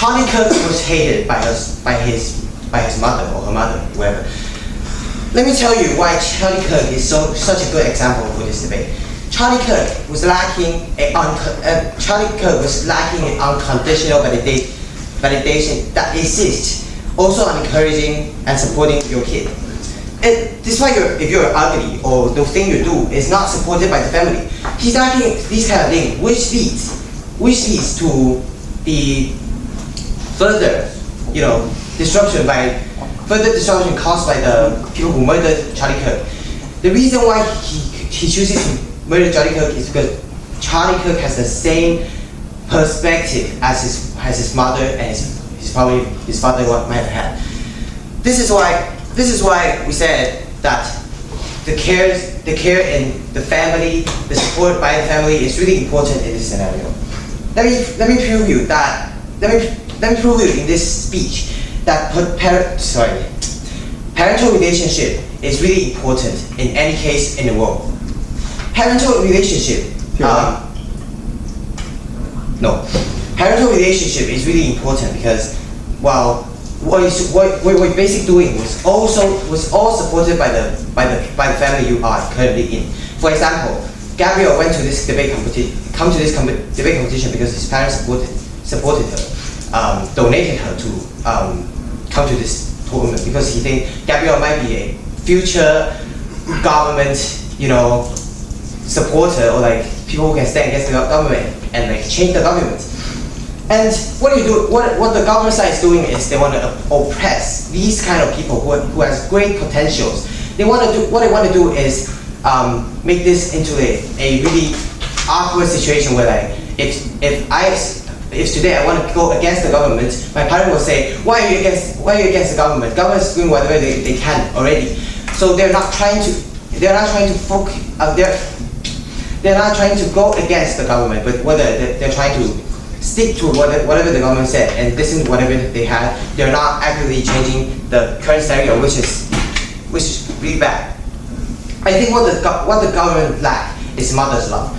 Charlie Kirk was hated by his mother or her mother, whoever. Let me tell you why Charlie Kirk is such a good example for this debate. Charlie Kirk was lacking an unconditional validation that exists, also encouraging and supporting your kid. Despite if you're ugly or the thing you do is not supported by the family, he's lacking these kind of things, which leads to the further, destruction caused by the people who murdered Charlie Kirk. The reason why he chooses to murder Charlie Kirk is because Charlie Kirk has the same perspective as his mother and his father might have had. This is why we said that the care in the family, the support by the family is really important in this scenario. Let me prove you in this speech that parental relationship is really important in any case in the world. Parental relationship is really important because what we're basically doing was all supported by the family you are currently in. For example, Gabriel went to this debate competition because his parents supported her, donated her to come to this tournament because he thinks Gabriel might be a future government, supporter or like people who can stand against the government and like change the government. And what the government side is doing is they want to oppress these kind of people who has great potentials. What they want to do is make this into a really awkward situation where like if today I want to go against the government, my parent will say, why are you against the government? The government is doing whatever they can already. So they're not trying to go against the government, but whether they're trying to stick to whatever the government said and listen to whatever they had. They're not actively changing the current scenario, which is really bad. I think what the government lack is mother's love.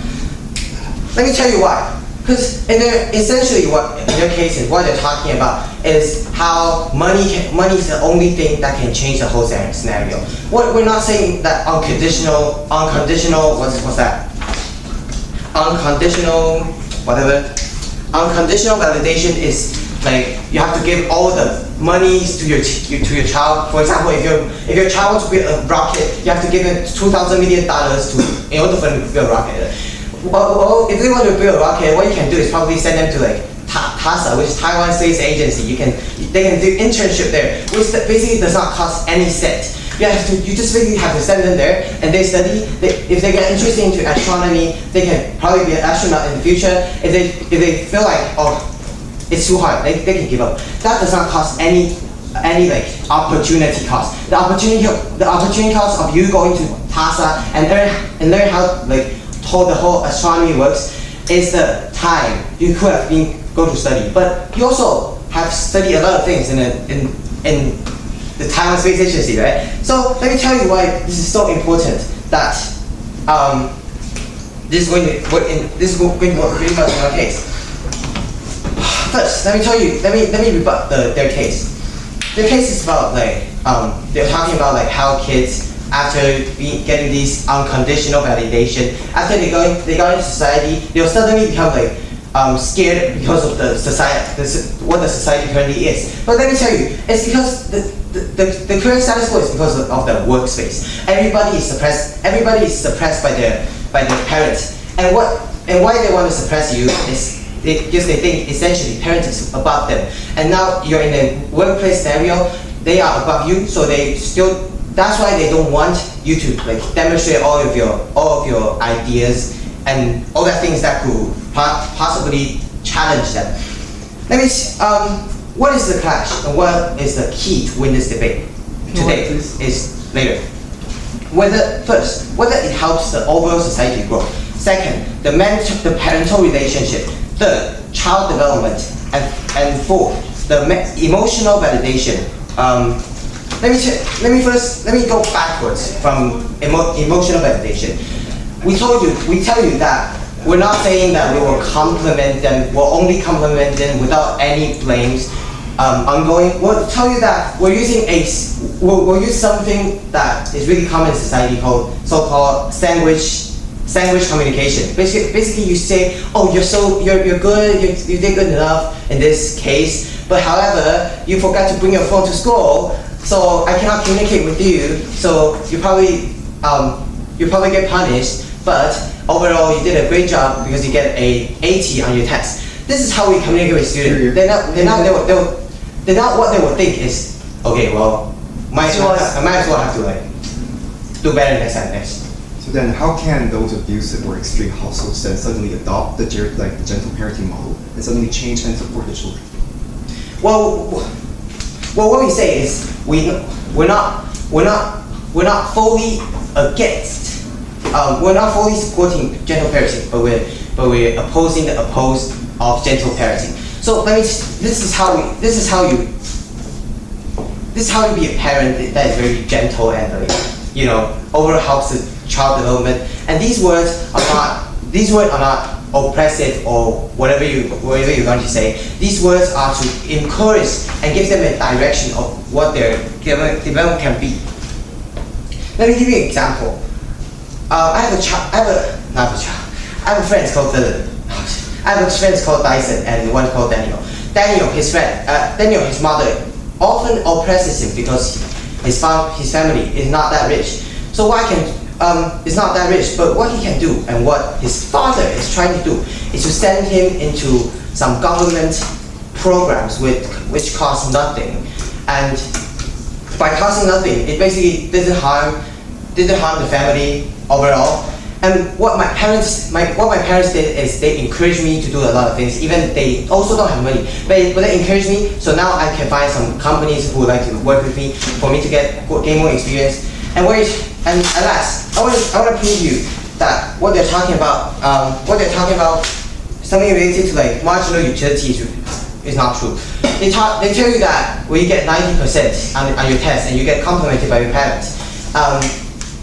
Let me tell you why. Because essentially what in their cases, what they're talking about is how money is the only thing that can change the whole scenario. What we're not saying that unconditional, what's that? Unconditional validation is like you have to give all the monies to your child. For example, if your child wants to build a rocket, you have to give it $2,000 million in order for them to build a rocket. Well, if they want to build a rocket, what you can do is probably send them to like TASA, which is Taiwan Space Agency. They can do internship there, which basically does not cost any cent. You just basically have to send them there, and they study. If they get interested into astronomy, they can probably be an astronaut in the future. If they feel like it's too hard, they can give up. That does not cost any like opportunity cost. The opportunity cost of you going to TASA and learn how like how the whole astronomy works is the time you could have go to study. But you also have studied a lot of things in the Taiwan Space Agency, right? So let me tell you why this is so important that this is going to work pretty much in our case. First, let me rebut their case. Their case is about like they're talking about like how kids after getting these unconditional validation, after they go into society, they'll suddenly become like scared because of the society, what the society currently is. But let me tell you, it's because the current status quo is because of the workspace. Everybody is suppressed by their parents. And why they want to suppress you is because they think essentially parents is above them. And now you're in a workplace scenario, they are above you, so that's why they don't want you to like demonstrate all of your ideas and all the things that could possibly challenge them. What is the clash and what is the key to win this debate today is later. Whether it helps the overall society grow. Second, the parental relationship. Third, child development. And fourth, the emotional validation. Let me go backwards from emotional validation. We tell you that we're not saying that we will compliment them, we'll only compliment them without any blames ongoing. We'll tell you that we'll use something that is really common in society called so-called sandwich communication. Basically you say, oh, you're good, you did good enough in this case, but however, you forgot to bring your phone to school, so I cannot communicate with you, so you probably get punished, but overall you did a great job because you get a 80 on your test. This is how we communicate with students. They're not what they would think is, okay, well, I might as well have to like do better next time. So then, how can those abusive or extreme households then suddenly adopt the gentle parenting model and suddenly change and support the children? Well, what we say is we're not fully against. We're not fully supporting gentle parenting, but we're opposing the oppose of gentle parenting. So this is how you be a parent that is very gentle and overall helps the child development. And these words are not oppressive or whatever you're going to say. These words are to encourage and give them a direction of what their development can be. Let me give you an example. I have a friend called Dyson and one called Daniel. Daniel, his mother often oppresses him because his family is not that rich. So is not that rich, but what he can do and what his father is trying to do is to send him into some government programs which cost nothing. And by costing nothing, it basically didn't harm the family overall. And what my parents did is they encouraged me to do a lot of things. Even they also don't have money, but they encouraged me. So now I can find some companies who would like to work with me for me to gain more experience. And last, I want to prove you that what they're talking about, something related to like marginal utility is not true. They tell you that when you get 90% on your test and you get complimented by your parents.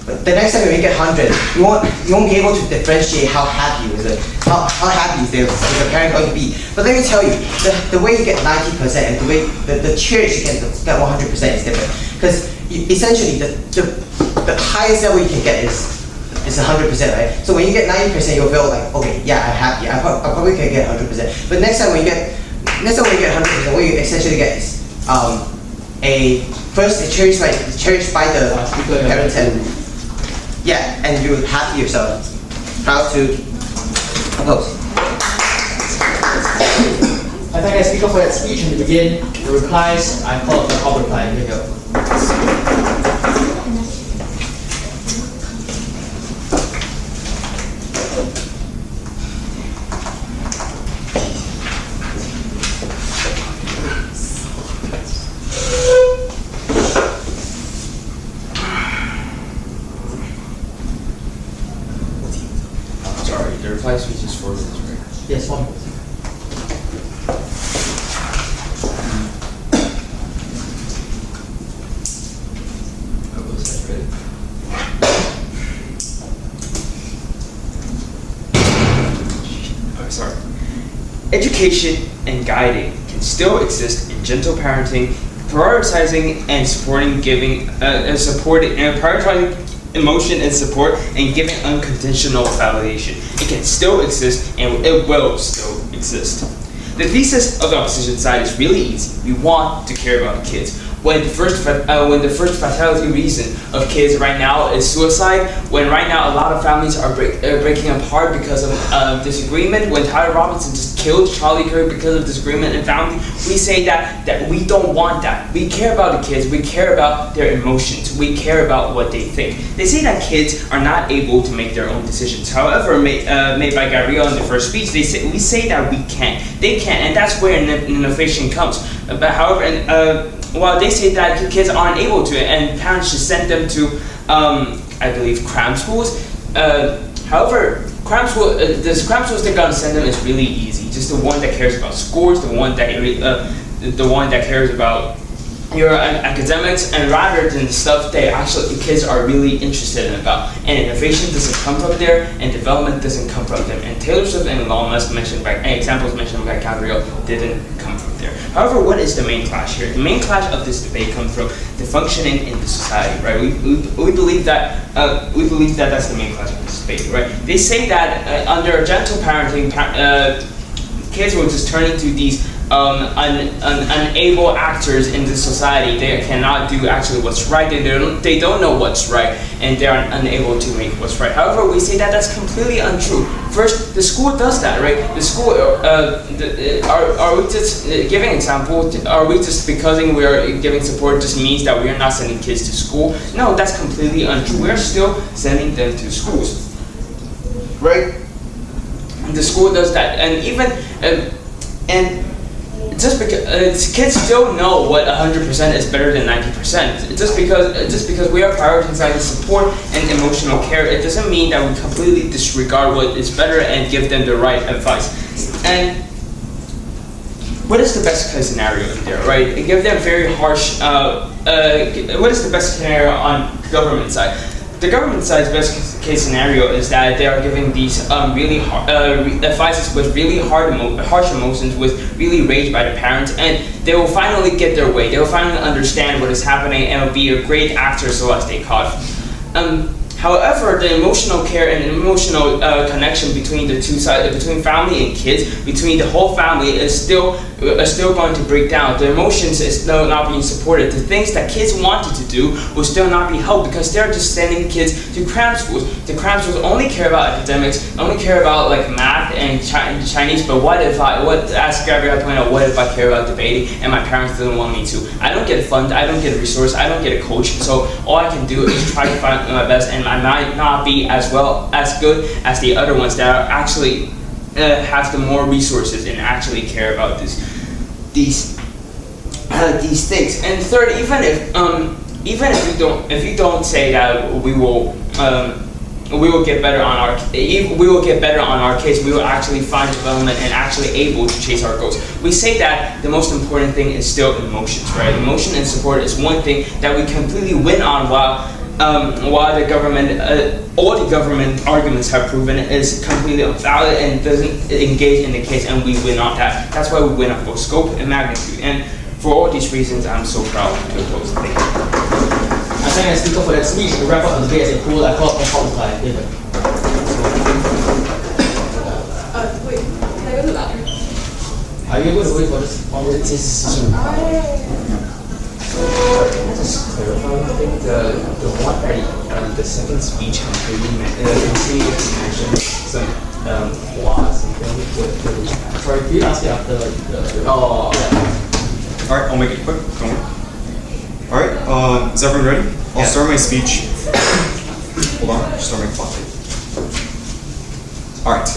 But the next time when you get 100, you won't be able to differentiate how happy is the parent going to be. But let me tell you, the way you get 90% and the way the cheers you get 100% is different. Because essentially the highest level you can get is 100%, right? So when you get 90%, you'll feel like, okay, yeah, I'm happy. I probably can get 100%. But next time when you get 100%, what you essentially get is cherished by the parents and and you're happy yourself, proud to oppose. I thank the speaker for that speech in the beginning. The replies, I call it the top reply. Here you go. The reply speech is 4 minutes, right? Yes, 1 minute. Sorry. Education and guiding can still exist in gentle parenting, prioritizing and supporting prioritizing emotion and support and giving unconditional validation. It can still exist and it will still exist. The thesis of the opposition side is really easy. We want to care about the kids. When the first fatality reason of kids right now is suicide, when right now a lot of families are breaking apart because of disagreement, when Tyler Robinson just killed Charlie Kirk because of disagreement in family, we say that we don't want that. We care about the kids, we care about their emotions, we care about what they think. They say that kids are not able to make their own decisions. However, made by Gabrielle in the first speech, we say that we can. They can, and that's where innovation comes. But however, while they say that kids aren't able to, and parents should send them to, I believe, cram schools. However, the cram schools they're gonna send them is really easy. Just the one that cares about scores, the one that cares about your academics, and rather than the stuff that actually the kids are really interested in about. And innovation doesn't come from there, and development doesn't come from them. And Taylor Swift and Elon Musk examples mentioned by Gabriel didn't come from there. However, what is the main clash here? The main clash of this debate comes from the functioning in the society, right? We believe that that's the main clash of this debate, right? They say that under gentle parenting, kids will just turn into these unable actors in this society. They cannot do actually what's right. They don't know what's right, and they are unable to make what's right. However, we say that that's completely untrue. First, the school does that, right? The school, are we just giving an example? Are we just because we are giving support just means that we are not sending kids to school? No, that's completely untrue. We are still sending them to schools, right? The school does that, and even and just because kids still know what 100% is better than 90%. Just because we are prioritizing support and emotional care, it doesn't mean that we completely disregard what is better and give them the right advice. And what is the best case scenario in there, right? Give them very harsh. What is the best scenario on the government side? The government side's best case scenario is that they are giving these really advices with really harsh emotions, with really rage by the parents, and they will finally get their way. They will finally understand what is happening and will be a great actor, so as they call it. However, the emotional care and emotional connection between the two sides, between family and kids, between the whole family, is still going to break down. The emotions is still not being supported. The things that kids wanted to do will still not be helped because they're just sending kids to cram schools. The cram schools only care about academics, only care about like math and Chinese. But as Gabriel pointed out, what if I care about debating and my parents didn't want me to? I don't get a fund, I don't get a resource, I don't get a coach. So all I can do is try to find my best, and I might not be as good as the other ones that are actually have the more resources and actually care about these things. And third, even if you don't say that we will get better on our case, we will actually find development and actually able to chase our goals. We say that the most important thing is still emotions, right? Emotion and support is one thing that we completely win on, while the government, all the government arguments have proven is completely invalid and doesn't engage in the case, and we win on that. That's why we win on both scope and magnitude. And for all these reasons, I'm so proud to oppose the thing. I thank the speaker for that speech. To wrap up the debate as a whole, I call upon Paul to David. Wait, can I go to the bathroom? Are you able to wait for this? Or will it take decision? Can I just clarify one thing? The one that the second speech completely mentioned some flaws and things. Sorry, can you ask it after the Oh. yeah. All right, I'll make it quick. Don't worry. All right, is everyone ready? I'll start my speech. Hold on, just start my clock. All right.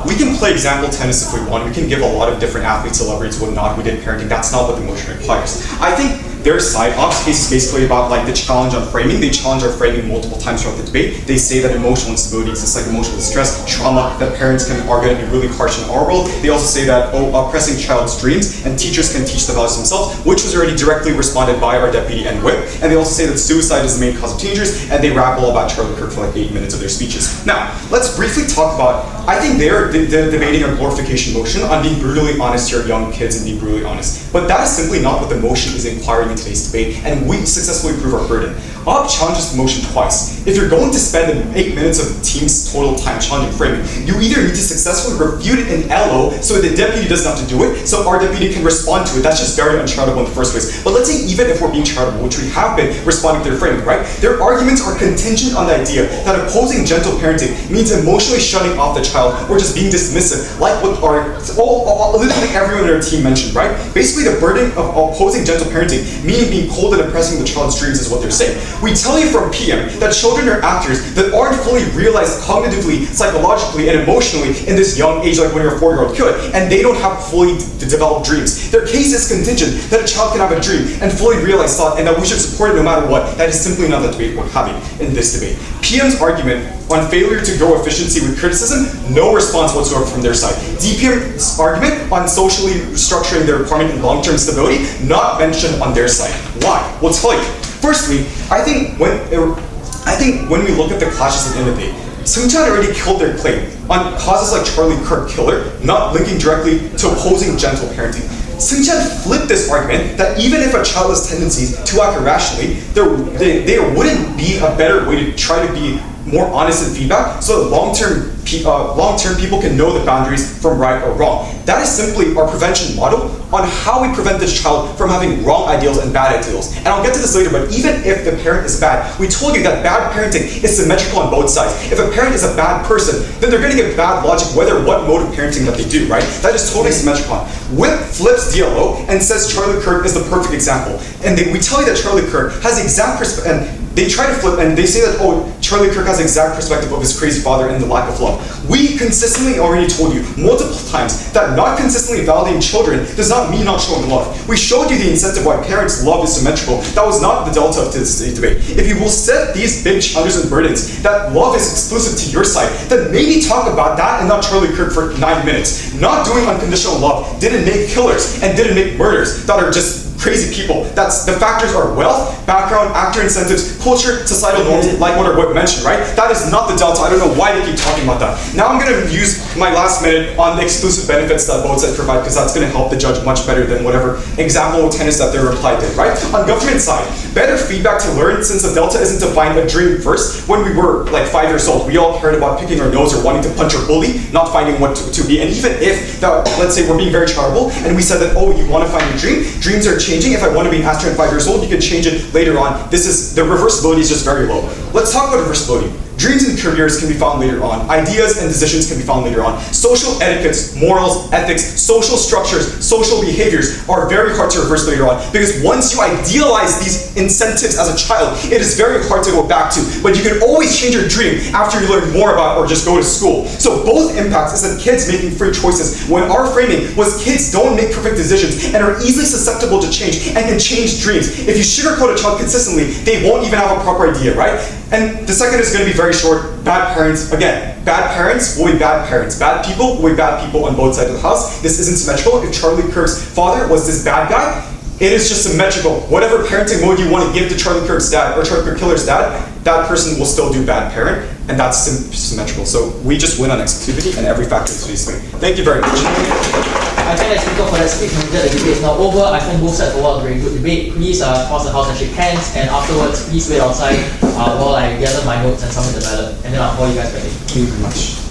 We can play example tennis if we want. We can give a lot of different athletes celebrities whatnot. We did parenting. That's not what the motion requires. I think their side, Ops case is basically about like the challenge on framing. They challenge our framing multiple times throughout the debate. They say that emotional instability exists, like emotional distress, trauma, that parents are going to be really harsh in our world. They also say that oppressing child's dreams and teachers can teach the values themselves, which was already directly responded by our deputy and whip. And they also say that suicide is the main cause of teenagers, and they rap all about Charlie Kirk for like 8 minutes of their speeches. Now, let's briefly talk about, I think they're debating a glorification motion on being brutally honest to your young kids and being brutally honest. But that is simply not what the motion is inquiring in today's debate, and we successfully prove our burden. Op challenges the motion twice. If you're going to spend 8 minutes of the team's total time challenging framing, you either need to successfully refute it in LO so the deputy doesn't have to do it, so our deputy can respond to it. That's just very uncharitable in the first place. But let's say even if we're being charitable, which we have been responding to their framing, right? Their arguments are contingent on the idea that opposing gentle parenting means emotionally shutting off the child or just being dismissive, like what literally everyone in our team mentioned, right? Basically, the burden of opposing gentle parenting meaning being cold and oppressing the child's dreams is what they're saying. We tell you from PM that children are actors that aren't fully realized cognitively, psychologically, and emotionally in this young age like when your 4-year-old could, and they don't have fully developed dreams. Their case is contingent that a child can have a dream and fully realize thought and that we should support it no matter what. That is simply not the debate we're having in this debate. PM's argument on failure to grow efficiency with criticism, no response whatsoever from their side. DPM's argument on socially structuring their requirement and long-term stability, not mentioned on their side. Why? We'll tell you. Firstly, I think when we look at the clashes at the end of the day, Seung-chan already killed their claim on causes like Charlie Kirk killer, not linking directly to opposing gentle parenting. Seung-chan flipped this argument that even if a child has tendencies to act irrationally, there wouldn't be a better way to try to be more honest in feedback so that long-term people can know the boundaries from right or wrong. That is simply our prevention model on how we prevent this child from having wrong ideals and bad ideals. And I'll get to this later, but even if the parent is bad, we told you that bad parenting is symmetrical on both sides. If a parent is a bad person, then they're going to get bad logic whether what mode of parenting that they do, right? That is totally symmetrical. Whip flips DLO and says Charlie Kirk is the perfect example. And we tell you that Charlie Kirk has the exact perspective, and they try to flip and they say that, oh, Charlie Kirk has the exact perspective of his crazy father and the lack of love. We consistently already told you multiple times that not consistently validating children does not mean not showing love. We showed you the incentive why parents' love is symmetrical. That was not the delta of this debate. If you will set these big challenges and burdens that love is exclusive to your side, then maybe talk about that and not Charlie Kirk for 9 minutes. Not doing unconditional love didn't make killers and didn't make murders that are just crazy people. The factors are wealth, background, actor incentives, culture, societal norms, like what our whip mentioned, right? That is not the delta. I don't know why they keep talking about that. Now I'm going to use my last minute on the exclusive benefits that both sides provide because that's going to help the judge much better than whatever example tenets that their reply did, right? On government side, better feedback to learn since the delta isn't to find a dream first. When we were like 5 years old, we all cared about picking our nose or wanting to punch our bully, not finding what to be. And even if, let's say we're being very charitable and we said that, oh, you want to find your dream, dreams are changing. If I want to be an astronaut at 5 years old, you can change it later on. The reversibility is just very low. Let's talk about reversibility. Dreams and careers can be found later on. Ideas and decisions can be found later on. Social etiquettes, morals, ethics, social structures, social behaviors are very hard to reverse later on because once you idealize these incentives as a child, it is very hard to go back to. But you can always change your dream after you learn more about or just go to school. So both impacts is that kids making free choices when our framing was kids don't make perfect decisions and are easily susceptible to change and can change dreams. If you sugarcoat a child consistently, they won't even have a proper idea, right? And the second is going to be very short. Bad parents, again, bad parents will be bad parents. Bad people will be bad people on both sides of the house. This isn't symmetrical. If Charlie Kirk's father was this bad guy, it is just symmetrical. Whatever parenting mode you want to give to Charlie Kirk's dad or Charlie Kirk killer's dad, that person will still do bad parent, and that's symmetrical. So we just win on exclusivity and every factor is basically. Thank you very much. I think let's go for that speech and the debate is now over. I thank both sides for a very good debate. Please cross the house and shake hands, and afterwards, please wait outside while I gather my notes and submit the ballot, and then I'll call you guys back in. Thank you very much.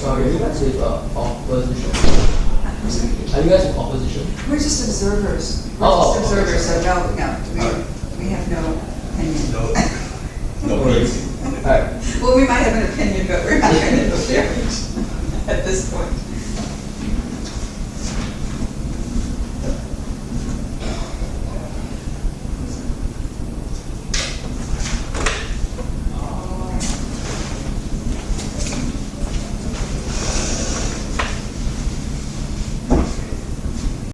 Sorry, are you guys with opposition? Are you guys with opposition? We're just observers. We're Oh, just observers, so we have no opinion. No. Alright. Well, we might have an opinion, but we're not going to share it.